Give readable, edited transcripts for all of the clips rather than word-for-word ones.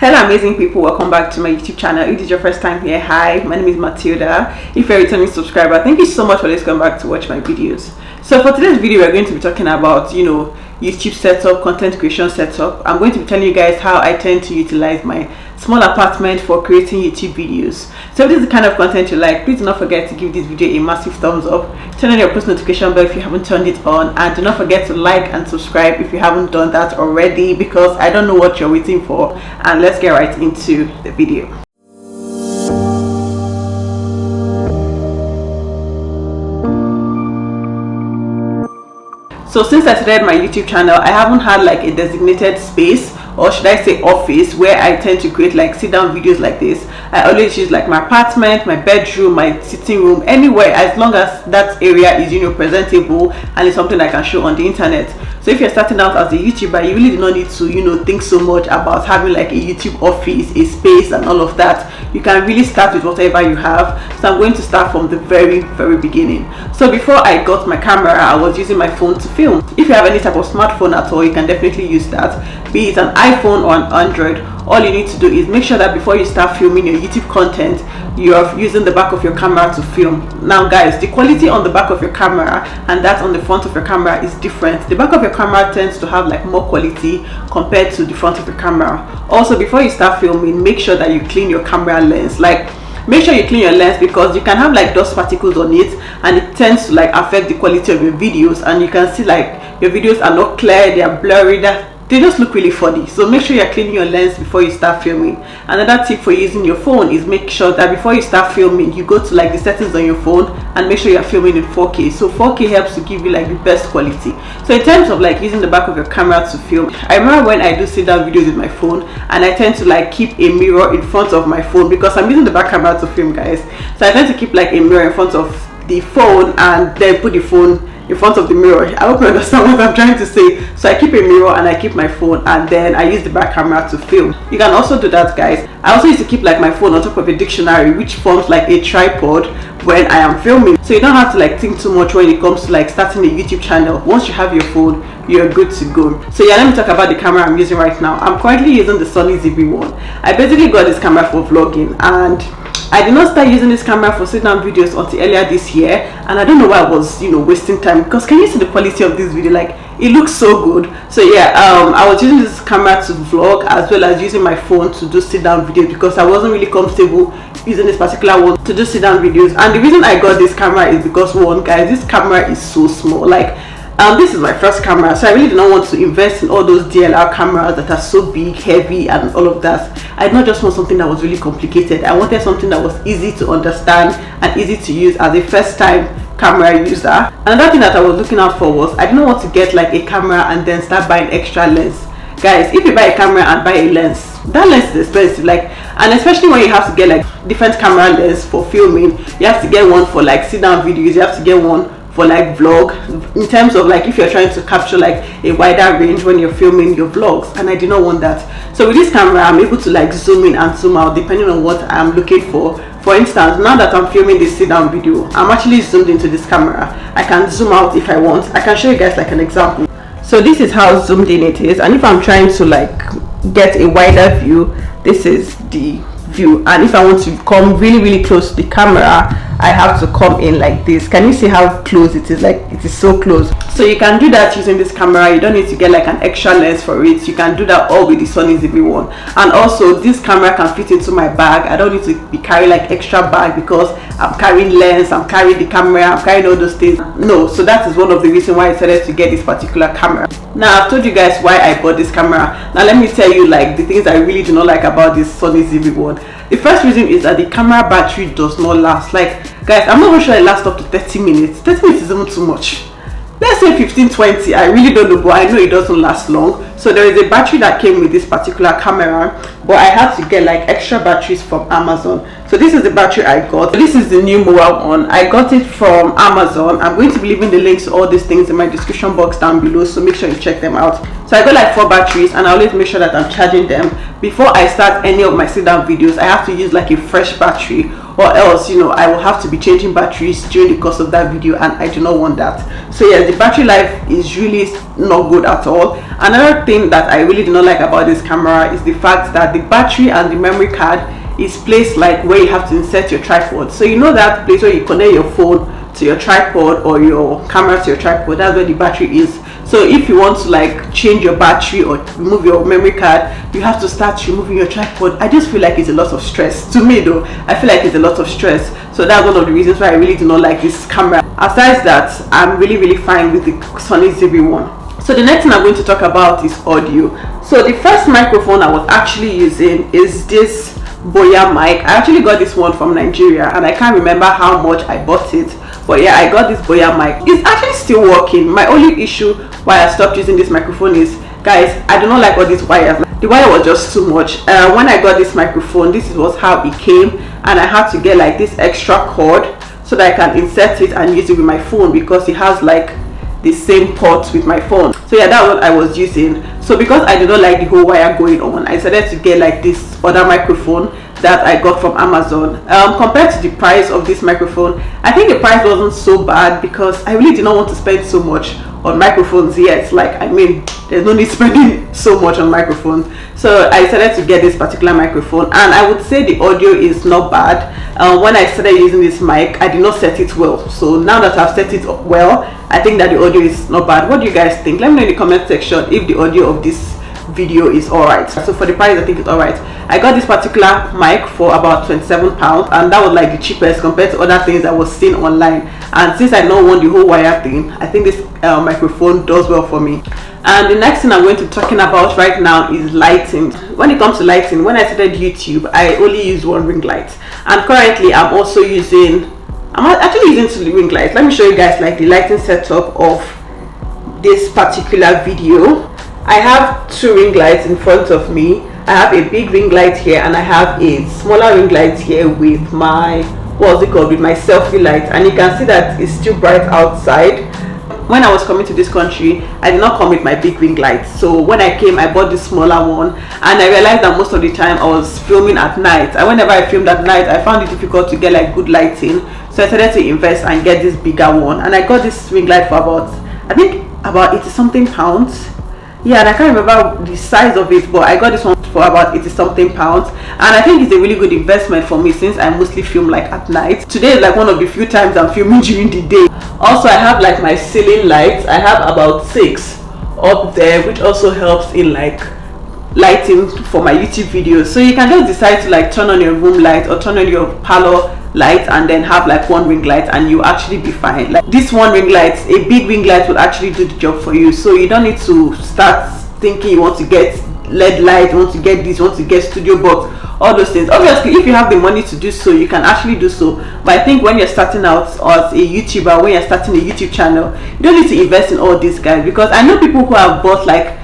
Hello amazing people, welcome back to my YouTube channel. If this is your first time here, hi, my name is Matilda. If you're a returning subscriber, thank you so much for always coming back to watch my videos. So for today's video, we're going to be talking about YouTube setup, content creation setup. I'm going to be telling you guys how I tend to utilize my small apartment for creating YouTube videos. So if this is the kind of content you like, please do not forget to give this video a massive thumbs up, turn on your post notification bell if you haven't turned it on, and do not forget to like and subscribe if you haven't done that already, because I don't know what you're waiting for. And let's get right into the video. So since I started my YouTube channel, I haven't had like a designated space, or should I say office, where I tend to create like sit down videos like this. I always use like my apartment, my bedroom, my sitting room, anywhere, as long as that area is presentable and it's something I can show on the internet. So if you're starting out as a YouTuber, you really do not need to think so much about having like a YouTube office, a space and all of that. You can really start with whatever you have. So I'm going to start from the very beginning. So before I got my camera, I was using my phone to film. If you have any type of smartphone at all, you can definitely use that, be it an iPhone or an Android. All you need to do is make sure that before you start filming your YouTube content, you're using the back of your camera to film. Now guys, the quality on the back of your camera and that on the front of your camera is different. The back of your camera tends to have like more quality compared to the front of your camera. Also, before you start filming, make sure that you clean your camera lens. Like, make sure you clean your lens, because you can have like dust particles on it and it tends to like affect the quality of your videos, and you can see like your videos are not clear, they are blurry, they just look really funny. So make sure you're cleaning your lens before you start filming. Another tip for using your phone is make sure that before you start filming, you go to like the settings on your phone and make sure you're filming in 4K. So 4K helps to give you like the best quality. So in terms of like using the back of your camera to film, I remember when I do sit down videos with my phone, and I tend to like keep a mirror in front of my phone, because I'm using the back camera to film, guys. So I tend to keep like a mirror in front of the phone and then put the phone in front of the mirror. I hope you understand what I'm trying to say. So I keep a mirror and I keep my phone, and then I use the back camera to film. You can also do that, guys. I also used to keep like my phone on top of a dictionary, which forms like a tripod when I am filming. So you don't have to like think too much when it comes to like starting a YouTube channel. Once you have your phone, you're good to go. So yeah, let me talk about the camera I'm using right now. I'm currently using the Sony ZV-1. I basically got this camera for vlogging, and I did not start using this camera for sit down videos until earlier this year, and I don't know why I was wasting time, because can you see the quality of this video? Like, it looks so good. So yeah, I was using this camera to vlog as well as using my phone to do sit down videos, because I wasn't really comfortable using this particular one to do sit down videos. And the reason I got this camera is because, one, guys, this camera is so small. Like, this is my first camera, so I really do not want to invest in all those DSLR cameras that are so big, heavy and all of that. I did not just want something that was really complicated. I wanted something that was easy to understand and easy to use as a first time camera user. Another thing that I was looking out for was, I didn't want to get like a camera and then start buying extra lens. Guys, if you buy a camera and buy a lens, that lens is expensive. Like, and especially when you have to get like different camera lens for filming, you have to get one for like sit down videos, you have to get one for like vlog, in terms of like if you're trying to capture like a wider range when you're filming your vlogs, and I did not want that. So with this camera, I'm able to like zoom in and zoom out depending on what I'm looking for. For instance, now that I'm filming this sit down video, I'm actually zoomed into this camera. I can zoom out if I want. I can show you guys like an example. So this is how zoomed in it is, and if I'm trying to like get a wider view, this is the view, and if I want to come really close to the camera, I have to come in like this. Can you see how close it is? Like, it is so close. So you can do that using this camera. You don't need to get like an extra lens for it. You can do that all with the Sony ZV-1. And also, this camera can fit into my bag. I don't need to be carrying like extra bag because I'm carrying lens, I'm carrying the camera, I'm carrying all those things. No, so that is one of the reasons why I decided to get this particular camera. Now, I've told you guys why I bought this camera. Now let me tell you like the things I really do not like about this Sony ZV-1. The first reason is that the camera battery does not last. Like, guys, I'm not even sure it lasts up to 30 minutes. 30 minutes is even too much. Let's say 15-20. I really don't know, but I know it doesn't last long. So there is a battery that came with this particular camera, but I had to get like extra batteries from Amazon. So this is the battery I got. This is the new mobile one. I got it from Amazon. I'm going to be leaving the links to all these things in my description box down below, so make sure you check them out. So I got like 4 batteries, and I always make sure that I'm charging them before I start any of my sit down videos. I have to use like a fresh battery, or else, you know, I will have to be changing batteries during the course of that video, and I do not want that. So yeah, the battery life is really not good at all. Another thing that I really do not like about this camera is the fact that the battery and the memory card is placed like where you have to insert your tripod. So you know that place where you connect your phone to your tripod or your camera to your tripod, that's where the battery is. So if you want to like change your battery or remove your memory card, you have to start removing your tripod. I just feel like it's a lot of stress. To me though, I feel like it's a lot of stress. So that's one of the reasons why I really do not like this camera. Aside that, I'm really fine with the Sony ZV-1. So the next thing I'm going to talk about is audio. So the first microphone I was actually using is this Burna mic. I actually got this one from Nigeria, and I can't remember how much I bought it, but yeah, I got this Burna mic. It's actually still working. My only issue why I stopped using this microphone is, guys, I do not like all these wires. The wire was just too much. When I got this microphone, this was how it came, and I had to get like this extra cord so that I can insert it and use it with my phone, because it has like the same port with my phone. So yeah, that's what I was using. So because I did not like the whole wire going on, I decided to get like this other microphone that I got from Amazon. Compared to the price of this microphone, I think the price wasn't so bad, because I really did not want to spend so much on microphones yet. Like, I mean, there's no need spending so much on microphones. So I decided to get this particular microphone, and I would say the audio is not bad. When I started using this mic, I did not set it well. So now that I've set it well, I think that the audio is not bad. What do you guys think? Let me know in the comment section if the audio of this video is alright. So for the price, I think it's alright. I got this particular mic for about £27, and that was like the cheapest compared to other things I was seeing online. And since I don't want the whole wire thing, I think this microphone does well for me. And the next thing I'm going to be talking about right now is lighting. When it comes to lighting, when I started YouTube, I only used one ring light, and currently I'm actually using 2 ring lights. Let me show you guys like the lighting setup of this particular video. I have 2 ring lights in front of me. I have a big ring light here, and I have a smaller ring light here with my, what's it called, with my selfie light. And you can see that it's still bright outside. When I was coming to this country, I did not come with my big ring light. So when I came, I bought this smaller one, and I realized that most of the time I was filming at night. And whenever I filmed at night, I found it difficult to get like good lighting. So I decided to invest and get this bigger one. And I got this ring light for about, I think about 80 something pounds. Yeah, and I can't remember the size of it, but I got this one for about 80 something pounds, and I think it's a really good investment for me since I mostly film like at night. Today is like one of the few times I'm filming during the day. Also, I have like my ceiling lights. I have about 6 up there, which also helps in like lighting for my YouTube videos. So you can just decide to like turn on your room light or turn on your parlor light, and then have like 1 ring light, and you actually be fine. Like this 1 ring light, a big ring light will actually do the job for you. So you don't need to start thinking you want to get LED light, you want to get this, you want to get studio box, all those things. Obviously, if you have the money to do so, you can actually do so. But I think when you're starting out as a YouTuber, when you're starting a YouTube channel, you don't need to invest in all these guys, because I know people who have bought like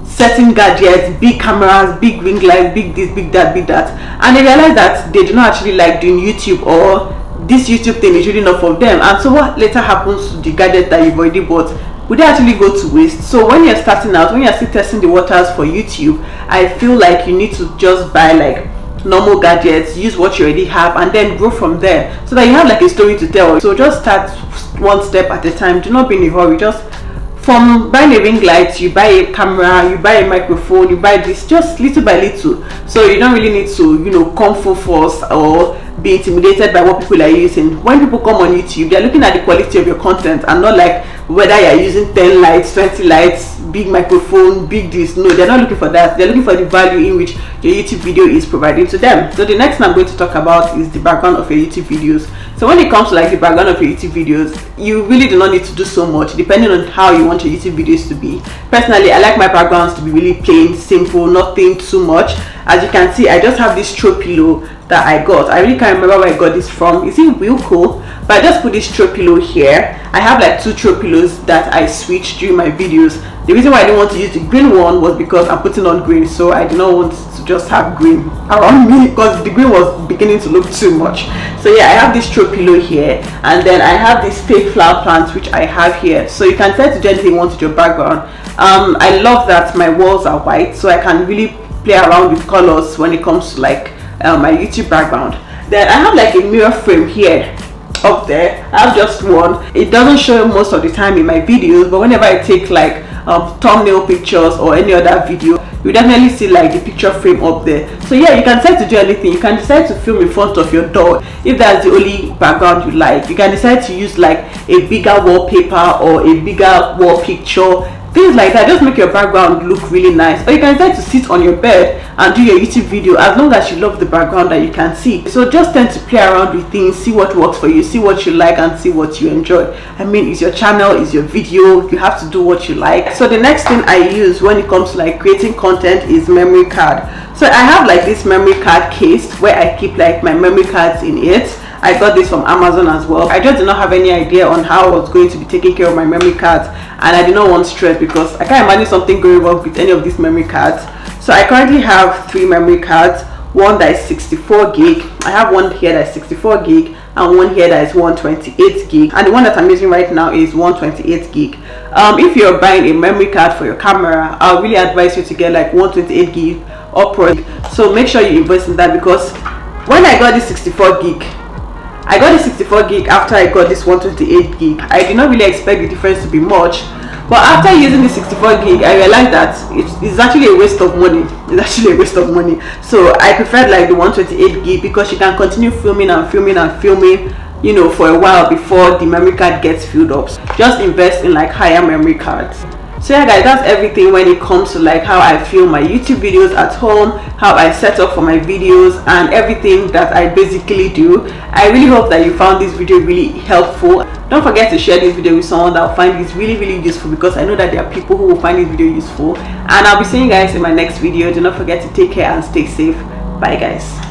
certain gadgets, big cameras, big ring light, big this, big that, and they realize that they do not actually like doing YouTube, or this YouTube thing is really not for them. And so what later happens to the gadget that you've already bought? Would they actually go to waste? So when you're starting out, when you're still testing the waters for YouTube, I feel like you need to just buy like normal gadgets, use what you already have, and then grow from there, so that you have like a story to tell. So just start one step at a time. Do not be in a hurry. Just from buying a ring light, you buy a camera, you buy a microphone, you buy this, just little by little. So you don't really need to, you know, come full force or be intimidated by what people are using. When people come on YouTube, they're looking at the quality of your content, and not like whether you're using 10 lights, 20 lights, big microphone, big this. No, they're not looking for that. They're looking for the value in which your YouTube video is providing to them. So the next thing I'm going to talk about is the background of your YouTube videos. So when it comes to like the background of your YouTube videos, you really do not need to do so much, depending on how you want your YouTube videos to be. Personally, I like my backgrounds to be really plain, simple, nothing too much. As you can see, I just have this throw pillow that I got. I really can't remember where I got this from. Is it real cool? But I just put this throw pillow here. I have like 2 throw pillows that I switch during my videos. The reason why I didn't want to use the green one was because I'm putting on green, so I did not want to just have green around me, because the green was beginning to look too much. So yeah, I have this throw pillow here, and then I have this fake flower plant which I have here. So you can set to do anything you want with your background. I love that my walls are white, so I can really play around with colors when it comes to like my YouTube background. Then I have like a mirror frame here up there. I have just one. It doesn't show most of the time in my videos, but whenever I take like thumbnail pictures or any other video, you definitely see like the picture frame up there. So yeah, you can decide to do anything. You can decide to film in front of your door if that's the only background you like. You can decide to use like a bigger wallpaper or a bigger wall picture, things like that. Just make your background look really nice. Or you can decide to sit on your bed and do your YouTube video, as long as you love the background that you can see. So just tend to play around with things, see what works for you, see what you like, and see what you enjoy. I mean, it's your channel, it's your video, you have to do what you like. So the next thing I use when it comes to like creating content is memory card. So I have like this memory card case where I keep like my memory cards in it. I got this from Amazon as well. I just did not have any idea on how I was going to be taking care of my memory cards, and I did not want stress because I can't imagine something going wrong with any of these memory cards. So I currently have 3 memory cards. One that is 64 gig. I have one here that is 64 gig and one here that is 128 gig, and the one that I'm using right now is 128 gig. If you're buying a memory card for your camera, I'll really advise you to get like 128 gig upward. So make sure you invest in that, because when I got this 64 gig, I got the 64 gig after I got this 128 gig. I did not really expect the difference to be much, but after using the 64 gig, I realized that it's actually a waste of money. It's actually a waste of money. So I preferred like the 128 gig because you can continue filming and filming and filming, you know, for a while before the memory card gets filled up. Just invest in like higher memory cards. So yeah guys, that's everything when it comes to like how I film my YouTube videos at home, how I set up for my videos, and everything that I basically do. I really hope that you found this video really helpful. Don't forget to share this video with someone that will find this really useful, because I know that there are people who will find this video useful. And I'll be seeing you guys in my next video. Do not forget to take care and stay safe. Bye guys.